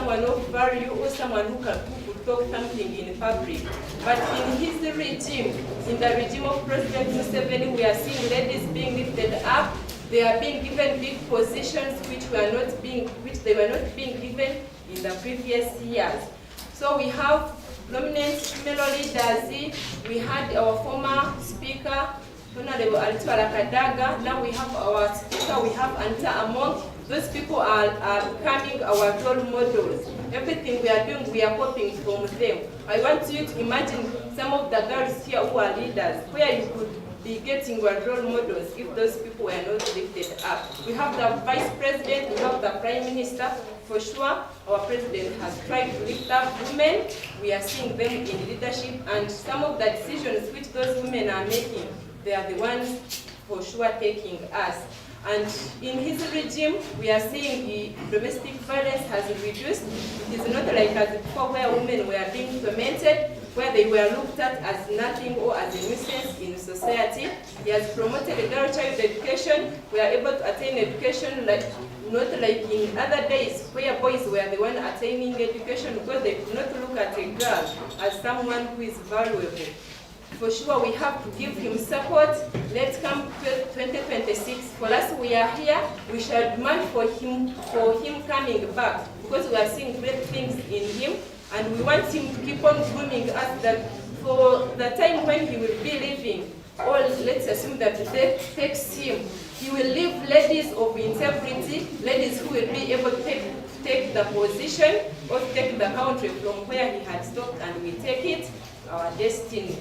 someone of value or someone who could talk something in public. But in his regime, in the regime of President Museveni, we are seeing ladies being lifted up. They are being given big positions which they were not being given in the previous years. So we have prominent female leaders. We had our former speaker, Honorable Alitwala Kadaga. Now we have our speaker, we have Anta Among. Those people are becoming our role models. Everything we are doing, we are copying from them. I want you to imagine some of the girls here who are leaders, where you could be getting your role models if those people were not lifted up. We have the Vice President, we have the Prime Minister. For sure, our President has tried to lift up women. We are seeing them in leadership, and some of the decisions which those women are making, they are the ones for sure taking us. And in his regime, we are seeing the domestic violence has reduced. It is not like as before where women were being tormented, where they were looked at as nothing or as a nuisance in society. He has promoted girl child education. We are able to attain education not like in other days where boys were the one attaining education because they could not look at a girl as someone who is valuable. For sure, we have to give him support. Let's come to 2026. For us, we are here. We shall demand for him coming back because we are seeing great things in him, and we want him to keep on grooming us that for the time when he will be leaving, or let's assume that death takes him, he will leave ladies of integrity, ladies who will be able to take the position or take the country from where he had stopped, and we take it our destiny.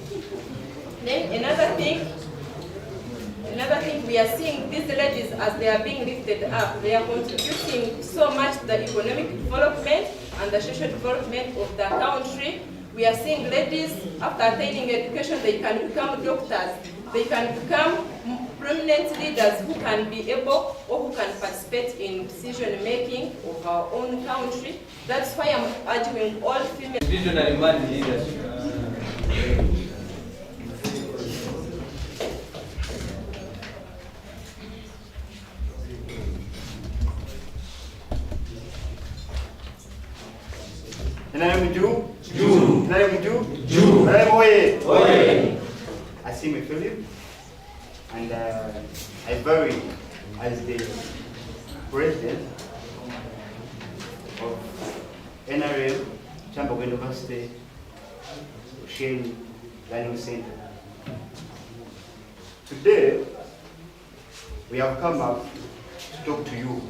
Then another thing we are seeing these ladies as they are being lifted up, they are contributing so much to the economic development and the social development of the country. We are seeing ladies after attaining education, they can become doctors, they can become prominent leaders who can be able or who can participate in decision making of our own country. That's why I'm urging all female visionary man leaders. I see my Philip, and I vary as the president of NRM, Chamberlain University, Bushenyi Learning Center. Today, we have come up to talk to you,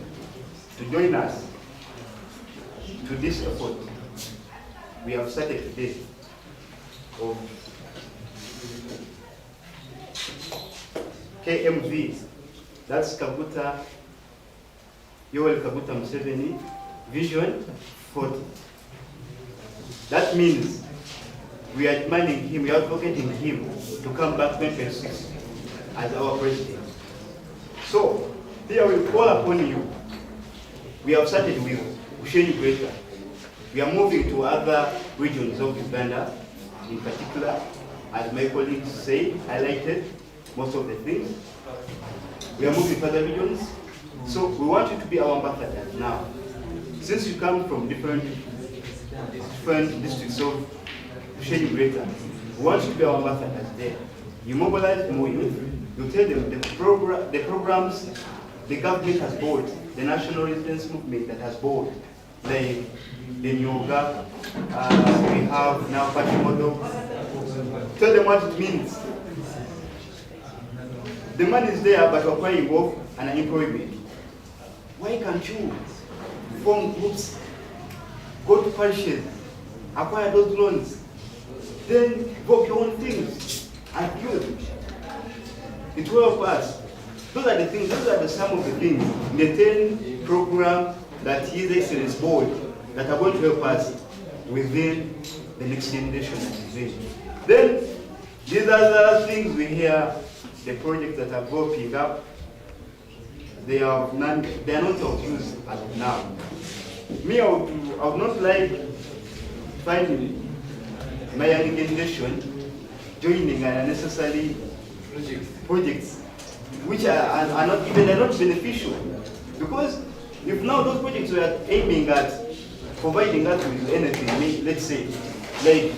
to join us to this effort we have started today of KMV, that's Kaguta Yoweri Kaguta Museveni Vision 40. That means we are demanding him, we are advocating him to come back 2026 as our president. So, here we call upon you. We have started with Bushenyi Greater. We are moving to other regions of Uganda, in particular, as my colleagues say, highlighted most of the things. We are moving to other regions. So we want you to be our ambassadors now. Since you come from different districts of Bushenyi Greater, we want you to be our ambassadors there. You mobilize more youth. You tell them the programs the government has bought, the national residence movement that has bought, like the Nyoga, we have now Pachi model. Tell them what it means. The money is there, but we're quite involved in unemployment. Why can't you form groups, go to parishes, acquire those loans, then work your own things and build? It will help us. Those are the things, those are some of the things in the 10 program that His Excellency board that are going to help us within the next generation that is in. Then, these other things we hear, the projects that are popping up, they are not of use as of now. Me, I would not like finding my young generation joining unnecessary projects which are not beneficial. Because if now those projects were aiming at providing us with anything, let's say, like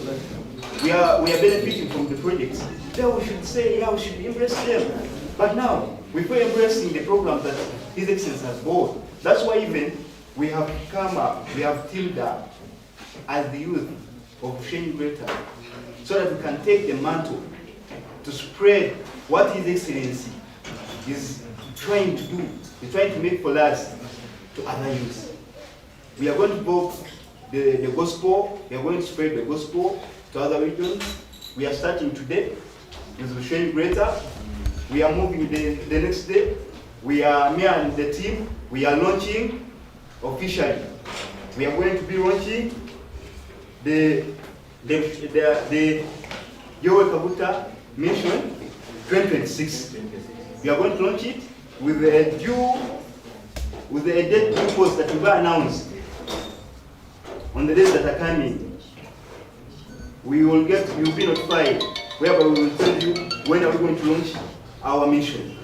we are benefiting from the projects, then we should say, yeah, we should embrace them. But now, we're embracing the program that His Excellency has brought. That's why even we have come up, we have teamed up as the youth of Bushenyi Greater, so that we can take the mantle to spread what His Excellency is trying to do, is trying to make for us to other youth. We are going to go the gospel, we are going to spread the gospel to other regions. We are starting today with Bushenyi Greater. We are moving the next day. We are, me and the team, we are launching officially. We are going to be launching the Yowe Kabuta Mission 2026. We are going to launch it with a date due post that will be announced on the days that are coming. You will be notified, whereby we will tell you when are we going to launch our mission,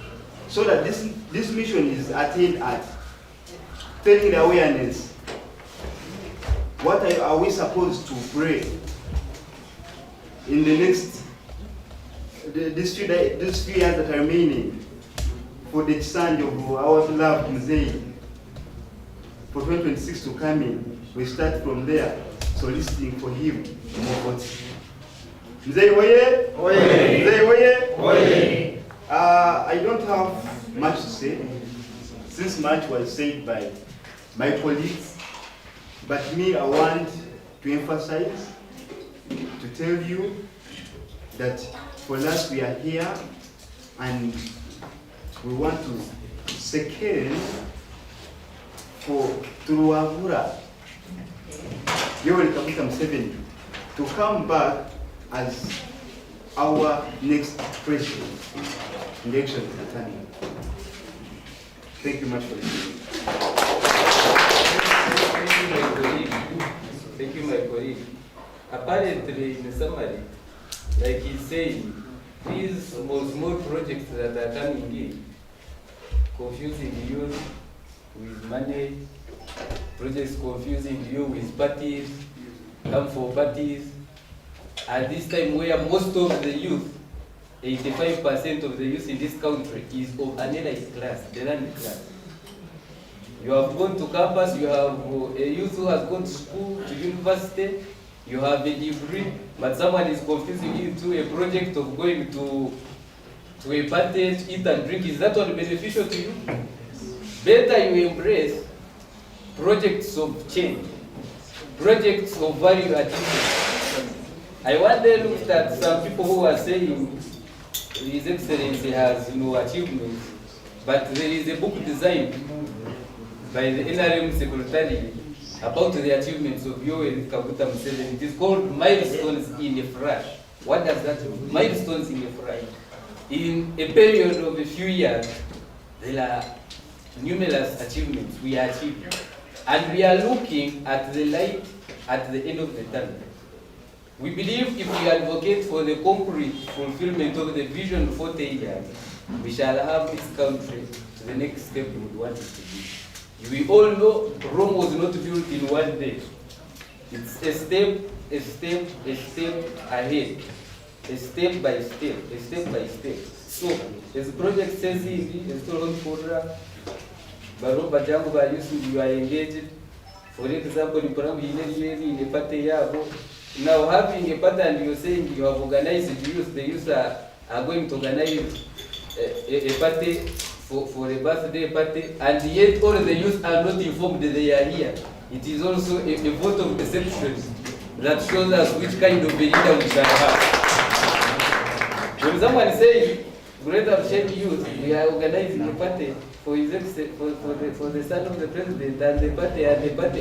so that this mission is attained at telling the awareness. What are we supposed to pray in the next these few years that are remaining for the stand of our beloved Muhoozi for 2026 to come in? We start from there, soliciting for him more votes. Muhoozi oye! Oye! Muhoozi oye! Oye! I don't have much to say, since much was said by my colleagues, but me, I want to emphasize, to tell you that for us we are here and we want to second for Turuwavura Yoweri Kaguta Museveni to come back as our next president in the election of Tanzania. Thank you much for listening. Thank you, my colleague. Apparently, in summary, like he's saying, these small projects that are coming in, confusing you with money, projects confusing you with parties, come for parties. At this time where most of the youth, 85% of the youth in this country is of an elite class, the learned class. You have gone to campus, you have a youth who has gone to school, to university, you have a degree, but someone is confusing you to a project of going to a party, eat and drink. Is that one beneficial to you? Better you embrace projects of change, projects of value addition. I one day looked at some people who are saying His Excellency has achievements, but there is a book designed by the NRM Secretary about the achievements of Yoweri Kaguta Museveni. It is called Milestones in a Flash. What does that mean? Milestones in a flash. In a period of a few years, there are numerous achievements we achieved. And we are looking at the light at the end of the tunnel. We believe if we advocate for the concrete fulfillment of the vision 40 years, we shall have this country to the next step we would want it to be. We all know Rome was not built in one day. It's a step ahead, a step by step. So, as the project says here, as told for Baroba Jango used you are engaged. For example, in the party yabo. Now having a pattern, you're saying you have organized youth, the youth are going to organize a party for a birthday party, and yet all the youth are not informed that they are here. It is also a vote of deception that shows us which kind of a leader we shall have. When someone says, Greater Bushenyi Youth, we are organizing a party for the son of the president and the party,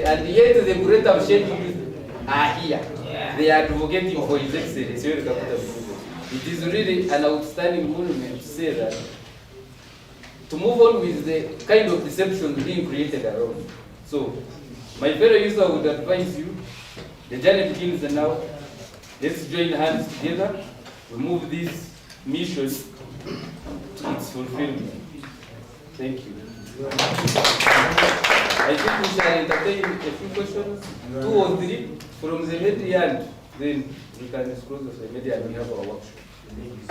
and yet the Greater Bushenyi Youth are here. Yeah. They are advocating for His Excellency. It is really an outstanding monument to say that, to move on with the kind of deception being created around. So, my fellow youth, I would advise you, the journey begins now. Let's join hands together. We move this mission to its fulfillment. Thank you. I think we shall entertain a few questions, 2 or 3 from the media, and then we can disclose the media and we have our workshop.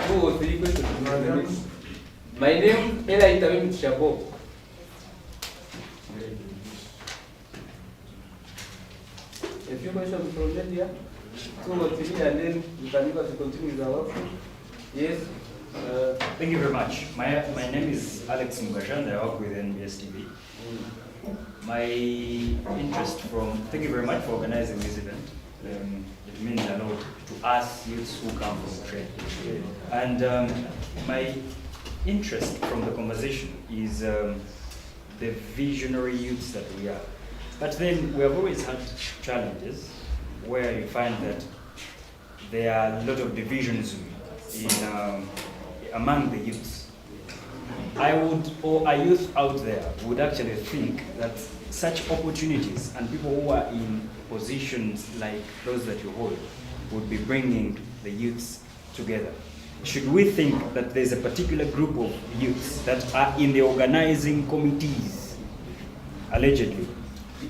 2 or 3 questions from the media. My name is Ella Itawim Shabo. A few questions from media, 2 or 3, and then we can able to continue with our workshop. Yes. Thank you very much. My name is Alex Mugashan. I work with NBS TV. My interest thank you very much for organizing this event. It means a lot to us youths who come from trade. And my interest from the conversation is the visionary youths that we are. But then we have always had challenges where you find that there are a lot of divisions among the youths. I would, or a youth out there would actually think that such opportunities and people who are in positions like those that you hold would be bringing the youths together. Should we think that there's a particular group of youths that are in the organizing committees, allegedly,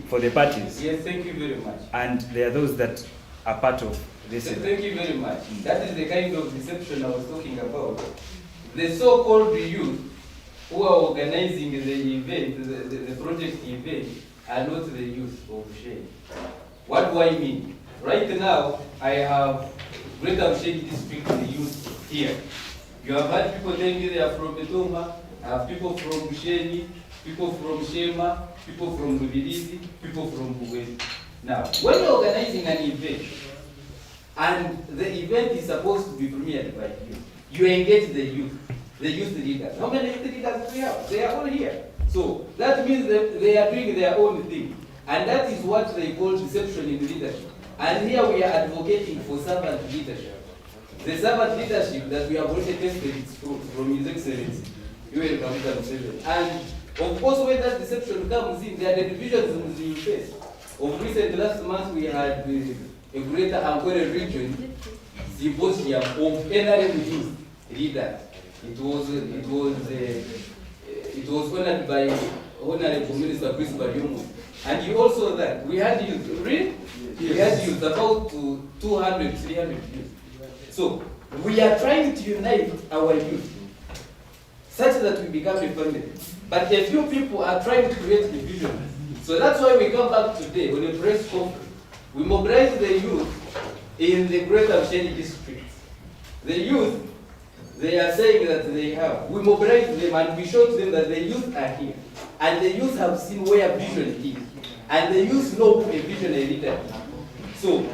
for the parties? Yes, thank you very much. And there are those that are part of this event. Thank you very much. That is the kind of deception I was talking about. The so-called youth who are organizing the event, the project event, are not the youth of Bushenyi. What do I mean? Right now, I have Greater Bushenyi district youth here. You have had people telling me they are from Betoma, I have people from Bushenyi, people from Shema, people from Rubirizi, people from Muhoozi. Now, when you're organizing an event, and the event is supposed to be premiered by you engage the youth leaders. How many youth leaders do we have? They are all here. So that means that they are doing their own thing. And that is what they call deception in leadership. And here we are advocating for servant leadership. The servant leadership that we have already tested its fruit from His Excellency, and of course, when that deception comes in, there are the divisions you face. Of recent last month, we had a greater Angola region symposium of NRM youth leaders. It was honored by Honorable Minister Chris Baryomo. And you also that we had youth, really? We had youth, about 200, 300 youth. So we are trying to unite our youth such that we become a family. But a few people are trying to create division. So that's why we come back today on a press conference. We mobilize the youth in the Greater Bushenyi district. The youth, they are saying that they have. We mobilize them and we show to them that the youth are here. And the youth have seen where vision is. And the youth know who a visionary leader is. So,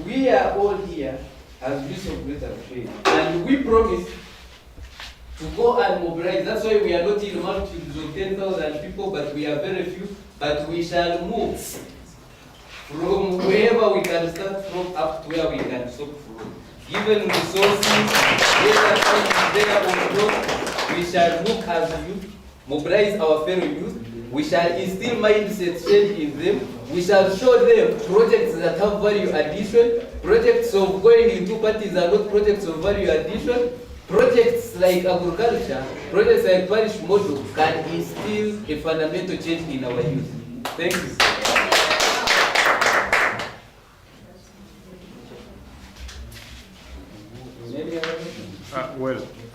we are all here as youth of Greater Bushenyi. And we promise to go and mobilize. That's why we are not in multitudes of 10,000 people, but we are very few. But we shall move from wherever we can start from up to where we can stop from. Given resources, data time there on top, we shall look as youth, mobilize our fellow youth. We shall instill mindset change in them. We shall show them projects that have value addition. Projects of going into parties are not projects of value addition. Projects like agriculture, projects like parish model can instill a fundamental change in our youth. Thank you, sir.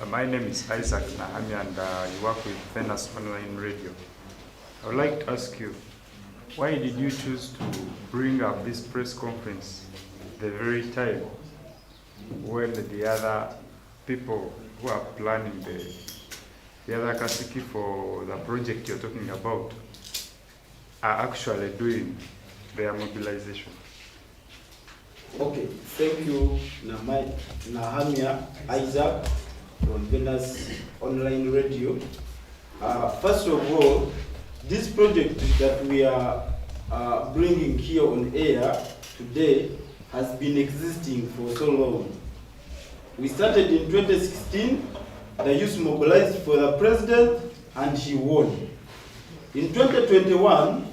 My name is Isaac Nahami and I work with Venus Online Radio. I would like to ask you, why did you choose to bring up this press conference the very time when the other people who are planning the other Kasiki for the project you're talking about are actually doing their mobilization? Okay, thank you, Nahamia Isaac from Venus Online Radio. First of all, this project that we are bringing here on air today has been existing for so long. We started in 2016, the youth mobilized for the president and he won. In 2021,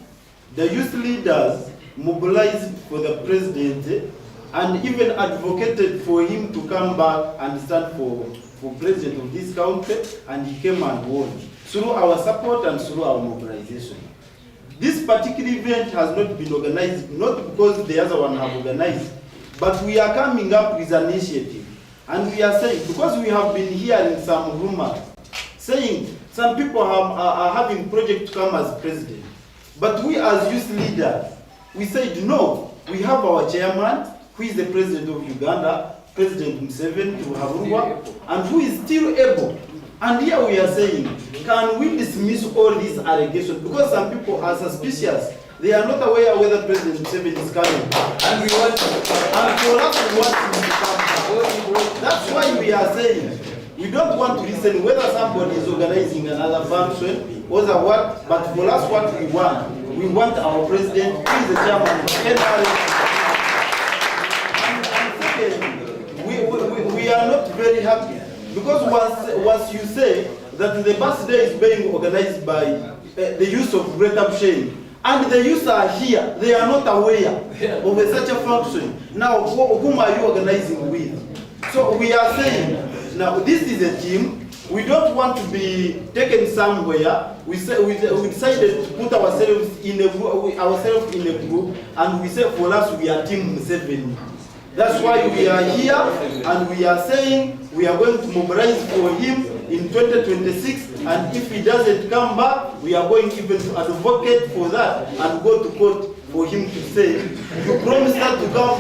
the youth leaders mobilized for the president and even advocated for him to come back and stand for president of this country, and he came and won through our support and through our mobilization. this particular event has not been organized, not because the other one have organized, but we are coming up with an initiative. And we are saying, because we have been hearing some rumors, saying some people are having project to come as president. But we as youth leaders, we said no, we have our chairman, who is the president of Uganda, President Museveni to Harua, and who is still able. And here we are saying, can we dismiss all these allegations? Because some people are suspicious. They are not aware whether President Museveni is coming. And we want to, and for us we want him to come. That's why we are saying, we don't want to listen whether somebody is organizing another function or what, but for us what we want our president, who is the chairman of NRA. We are not very happy because once you say that the birthday is being organized by the youth of Greater Bushenyi, and the youth are here, they are not aware of such a function. Now, whom are you organizing with? So we are saying, now this is a team. We don't want to be taken somewhere. We decided to put ourselves in a group, and we say for us we are Team Museveni. That's why we are here, and we are saying we are going to mobilize for him in 2026, and if he doesn't come back, we are going even to advocate for that and go to court for him to say, you promised us to come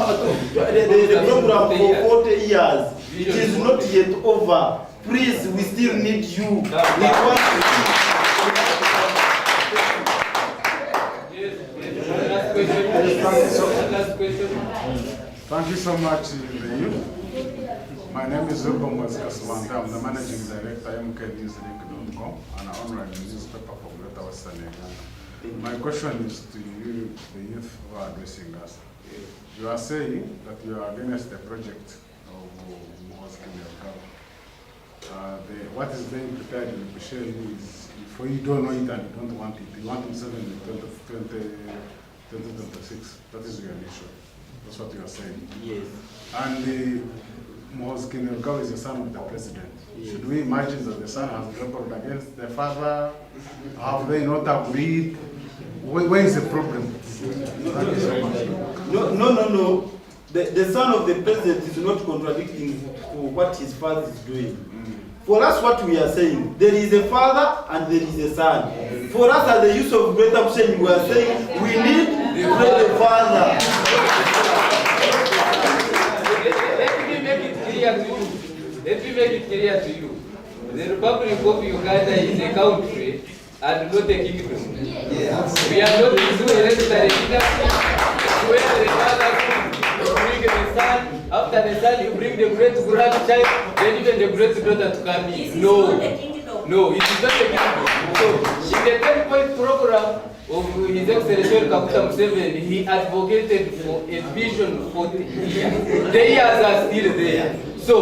the program for 40 years. It is not yet over. Please, we still need you. We want Thank you so much, the youth. My name is Muhoozi. I'm the managing director of MKNewsLink.com and an online newspaper for Greater Western Uganda. My question is to you, the youth who are addressing us. You are saying that you are against the project of Muhoozi. What is being prepared in Bushenyi is, if you don't know it and you don't want it, you want it in 2026. That is your issue. That's what you are saying. Yes. And Muhoozi is the son of the president. Yes. Should we imagine that the son has rebelled against the father? Have they not agreed? Where is the problem? Thank you so much. No. The son of the president is not contradicting what his father is doing. For us, what we are saying, there is a father and there is a son. For us, as the youth of Greater Bushenyi, we are saying we need the father. Let me make it clear to you. The Republic of Uganda is a country and not a kingdom. Yes. We are not doing hereditary dynasty where the father bring the son, after the son you bring the great-grandchild, then even the great-daughter to come in. No, it is not a kingdom. So, in the 10-point program of His Excellency Kaguta Museveni, he advocated for a vision for the years. The years are still there. So,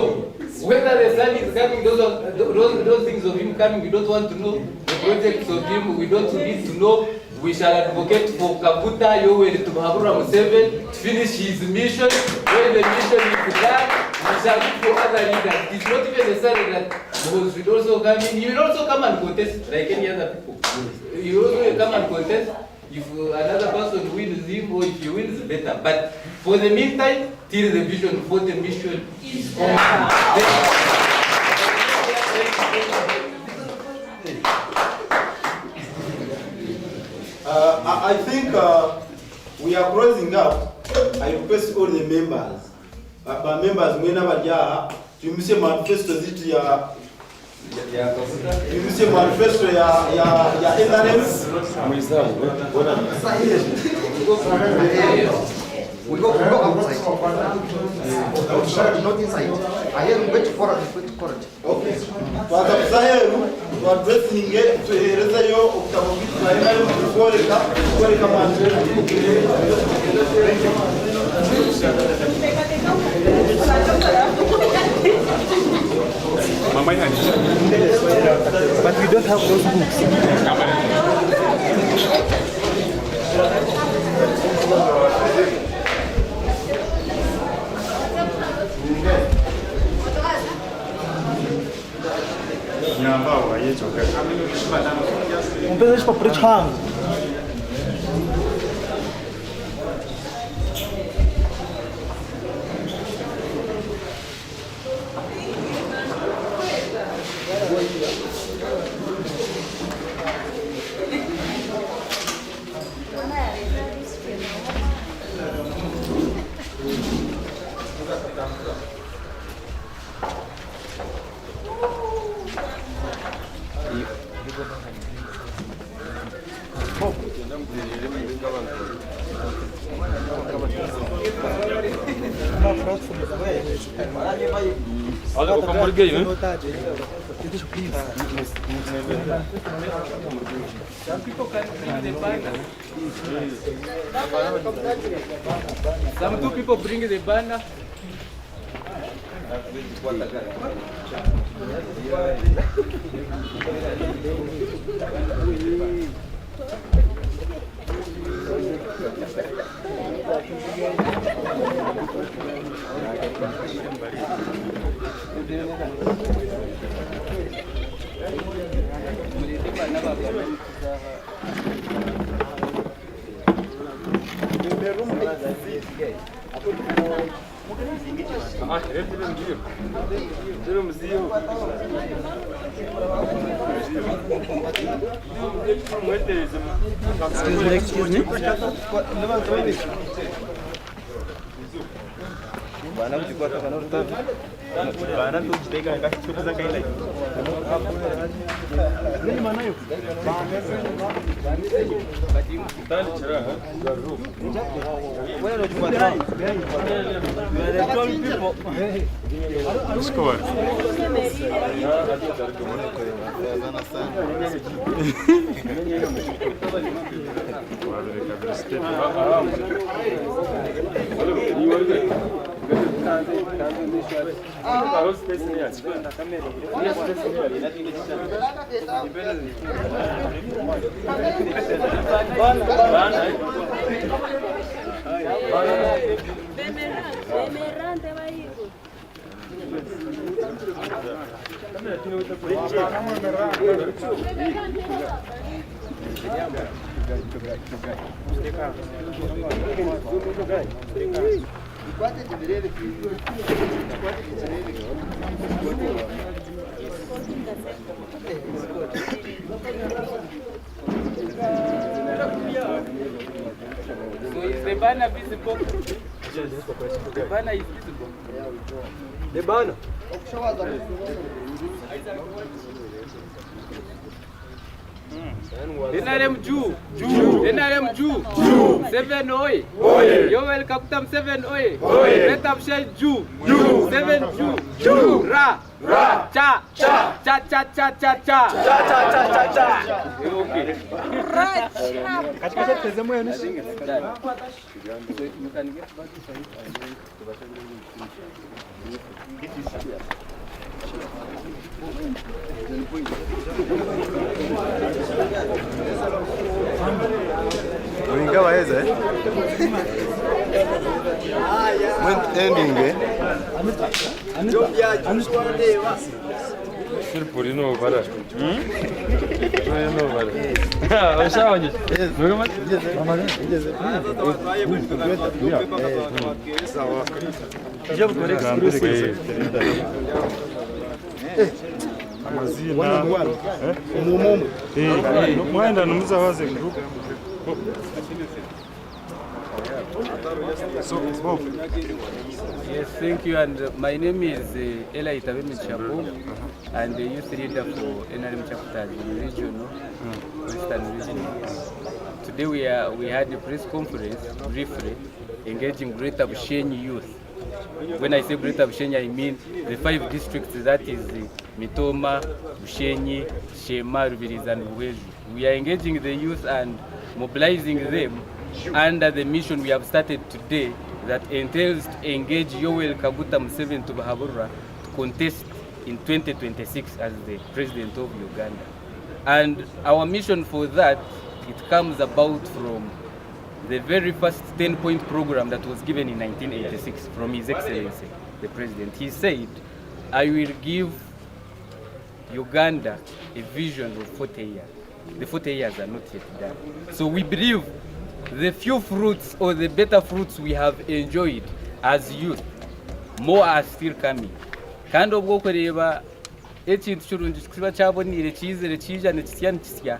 whether the son is coming, those things of him coming, we don't want to know. The projects of him, we don't need to know. We shall advocate for Kaguta Yoweri Museveni to finish his mission. When the mission is done, we shall look for other leaders. It's not even necessary that Muhoozi will also come in. He will also come and contest like any other people. He will also come and contest. If another person wins him or if he wins, better. But for the meantime, till the vision for the mission is over. I think we are closing up. I request all the members. Members, whenever they are, you must manifesto it ya. You must manifesto ya NRM. We go outside. Outside, not inside. I am wait for it. Okay. Father Zaheru, we are dressing it to Rezayo of Tamogi, before come But we don't have those books. Nyamba wa yecho. Um pedaço para preto rango. Some people can bring the banner. Some two people bring the banner. Excuse me. Score. So is the banner visible? The banner is visible. The banner. NRM Jew. NRM Jew. 7 oi. Yowel Kakutam 7 oi. Retab Shai Jew. 7 Jew. Ra. Cha. Cha. Cha cha cha cha cha. Okay. Katika tazamo yenu. So you can get back to Winga waeza when ending Purino para. Purino para. Ushawaje? Amazina. Mwenda numuza waze group. So, Bob. Yes, thank you. And my name is Ela Itavemi Chabu, and the youth leader for NRM chapter regional, Western region. Today we had a press conference briefly engaging Greater Bushenyi youth. When I say Greater Bushenyi, I mean the 5 districts, that is Mitoma, Bushenyi, Shema, Rubirizi, and Muhoozi. We are engaging the youth and mobilizing them under the mission we have started today that entails to engage Yoweri Kaguta Museveni to Bahabura to contest in 2026 as the president of Uganda. And our mission for that, it comes about from the very first 10-point program that was given in 1986 from His Excellency, the President. He said, I will give Uganda a vision of 40 years. The 40 years are not yet done. So we believe the few fruits or the better fruits we have enjoyed as youth, more are still coming. Kandi obwo kureba ekintu kirungi kiba kyabonire kizere kijana kityana kisya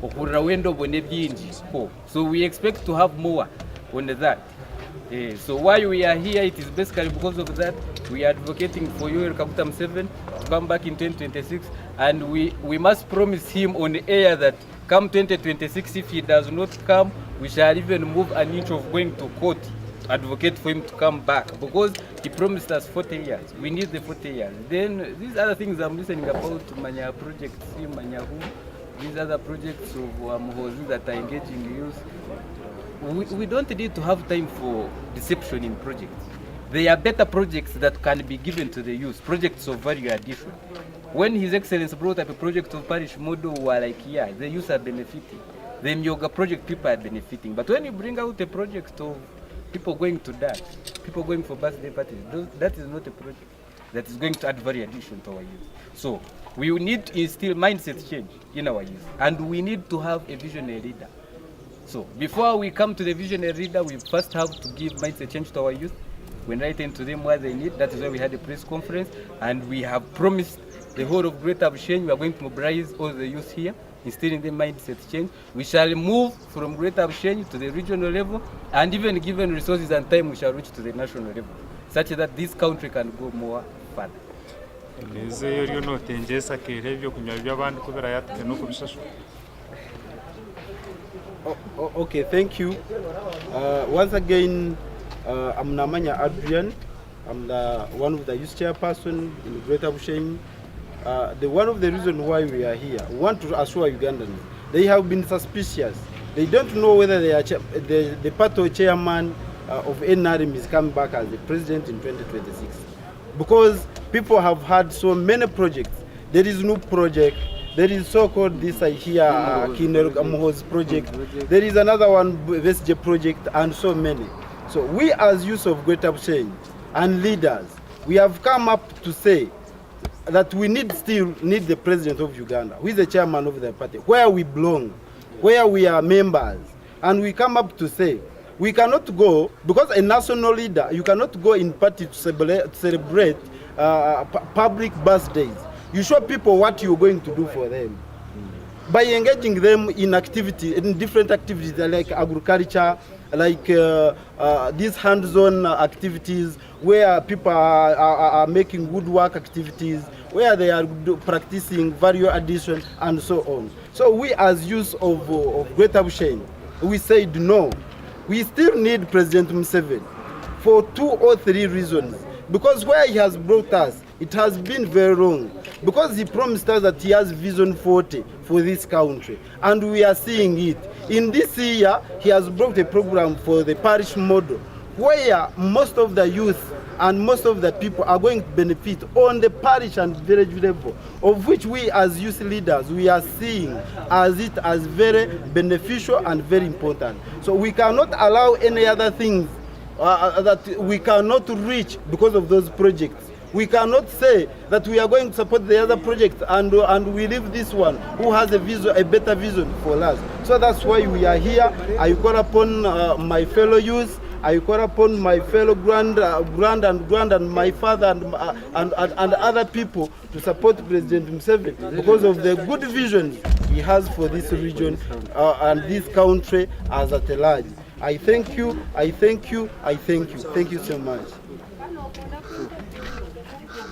okurra wendo bone byingi ko. So we expect to have more on that. So why we are here, it is basically because of that. We are advocating for Yoweri Kaguta Museveni to come back in 2026, and we must promise him on air that come 2026, if he does not come, we shall even move an inch of going to court advocate for him to come back because he promised us 40 years. We need the 40 years. Then these other things I'm listening about, Manya projects, Manya who, these other projects of Muhoozi that are engaging youth. We don't need to have time for deception in projects. There are better projects that can be given to the youth, projects of value addition. When His Excellency brought up a project of parish model, we were like, yeah, the youth are benefiting. The yoga project, people are benefiting. But when you bring out a project of people going to die, people going for birthday parties, that is not a project that is going to add value addition to our youth. So we need to instill mindset change in our youth, and we need to have a visionary leader. So before we come to the visionary leader, we first have to give mindset change to our youth. We enlighten to them what they need. That is why we had a press conference, and we have promised the whole of Greater Bushenyi, we are going to mobilize all the youth here, instilling the mindset change. We shall move from Greater Bushenyi to the regional level, and even given resources and time, we shall reach to the national level, such that this country can go more further. Okay, thank you. Once again, I'm Namanya Adrian. I'm one of the youth chairperson in Greater Bushenyi. One of the reasons why we are here, we want to assure Ugandans, they have been suspicious. They don't know whether they are the party chairman of NRM is coming back as the president in 2026. Because people have had so many projects. There is no project. There is so-called this here, Muhoozi project. There is another one, VSJ project, and so many. So we as youth of Greater Bushenyi and leaders, we have come up to say that we still need the president of Uganda, who is the chairman of the party, where we belong, where we are members. And we come up to say, we cannot go, because a national leader, you cannot go in party to celebrate public birthdays. You show people what you're going to do for them. By engaging them in activity, in different activities like agriculture, like these hands-on activities where people are making good work activities, where they are practicing value addition and so on. So we as youth of Greater Bushenyi, we said no. We still need President Museveni for 2 or 3 reasons. Because where he has brought us, it has been very wrong. Because he promised us that he has Vision 40 for this country. And we are seeing it. In this year, he has brought a program for the parish model, where most of the youth and most of the people are going to benefit on the parish and village level, of which we as youth leaders, we are seeing as very beneficial and very important. So we cannot allow any other things that we cannot reach because of those projects. We cannot say that we are going to support the other project and we leave this one who has a better vision for us. So that's why we are here. I call upon my fellow youth. I call upon my fellow grand and my father and other people to support President Museveni because of the good vision he has for this region and this country as at large. I thank you, I thank you, I thank you. Thank you so much.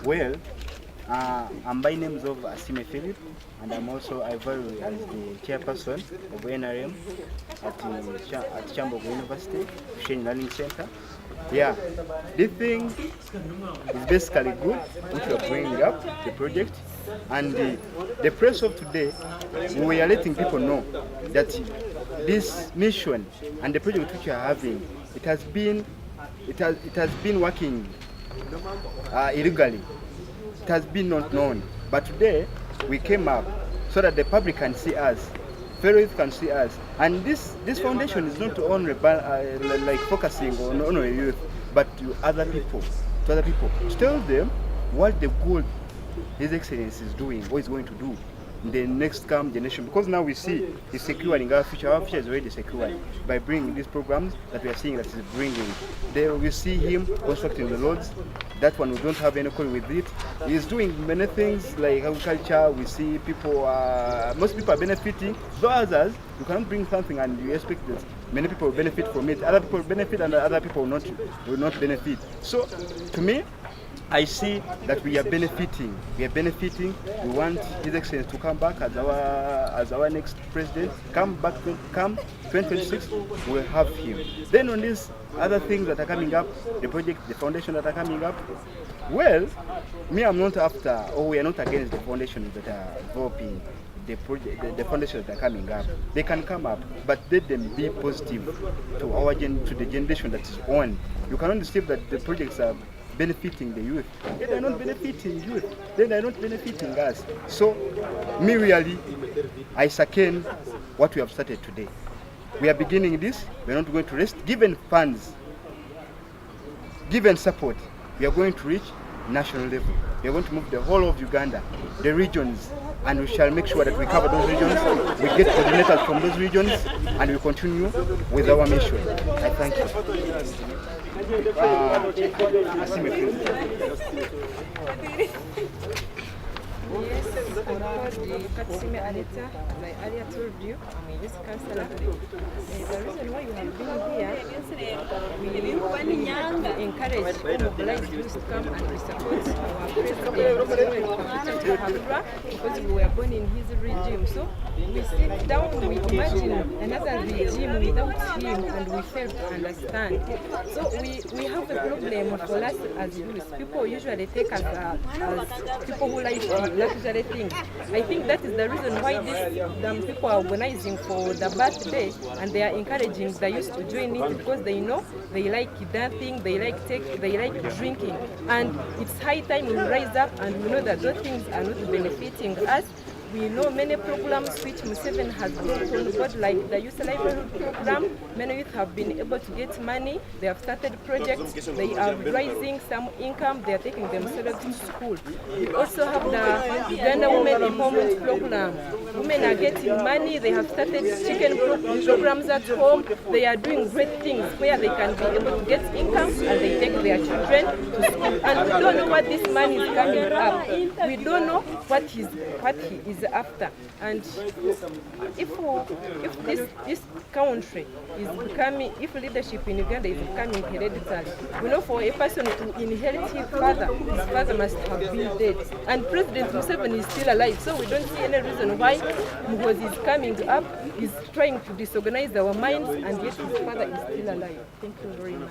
Well, my name is Asime Philip, and I'm also Ivory as the chairperson of NRM at Chambogo University, Bushenyi Learning Center. Yeah, this thing is basically good, which we are bringing up, the project. And the press of today, we are letting people know that this mission and the project which we are having, it has been working illegally. It has been not known. But today, we came up so that the public can see us, fellow youth can see us. And this foundation is not only like focusing on our youth, but to other people, to tell them what the good His Excellency is doing, what he's going to do in the next come generation. Because now we see he's securing our future. Our future is already secured by bringing these programs that we are seeing that he's bringing. There we see him constructing the roads. That one we don't have any quarrel with it. He's doing many things like agriculture. We see people, most people are benefiting. Though others, you cannot bring something and you expect many people will benefit from it. Other people will benefit and other people will not benefit. So to me, I see that we are benefiting. We want His Excellency to come back as our next president. Come 2026, we'll have him. Then on these other things that are coming up, the project, the foundation that are coming up, well, me, I'm not after, or we are not against the foundations that are developing the project, the foundations that are coming up. They can come up, but let them be positive to the generation that is on. You cannot say that the projects are benefiting the youth. They are not benefiting youth. They are not benefiting us. So, me really, I second what we have started today. We are beginning this. We are not going to rest. Given funds, given support, we are going to reach national level. We are going to move the whole of Uganda, the regions, and we shall make sure that we cover those regions. We get coordinators from those regions, and we continue with our mission. I thank you. Yes, I'm called Katsime Anita. As I earlier told you, I'm a youth councillor. The reason why you have been here, we encourage all mobilized youth to come and we support our president, because we were born in his regime. So we sit down, we imagine another regime without him, and we fail to understand. So we have a problem for us as youth. People usually take us as people who like luxury things. I think that is the reason why these people are organizing for the birthday, and they are encouraging the youth to join it, because they know they like dancing, they like drinking, and it's high time we rise up and we know that those things are not benefiting us. We know many programs which Museveni has brought on board, like the Youth Livelihood Program. Many youth have been able to get money. They have started projects. They are raising some income. They are taking themselves to school. We also have the Uganda Women Empowerment Program. Women are getting money. They have started chicken programs at home. They are doing great things where they can be able to get income and they take their children to school. And we don't know what this money is coming up. We don't know what he is after. And if this country is becoming, if leadership in Uganda is becoming hereditary, we know for a person to inherit his father must have been dead. And President Museveni is still alive, so we don't see any reason why Muhoozi is coming up, is trying to disorganize our minds, and yet his father is still alive. Thank you very much.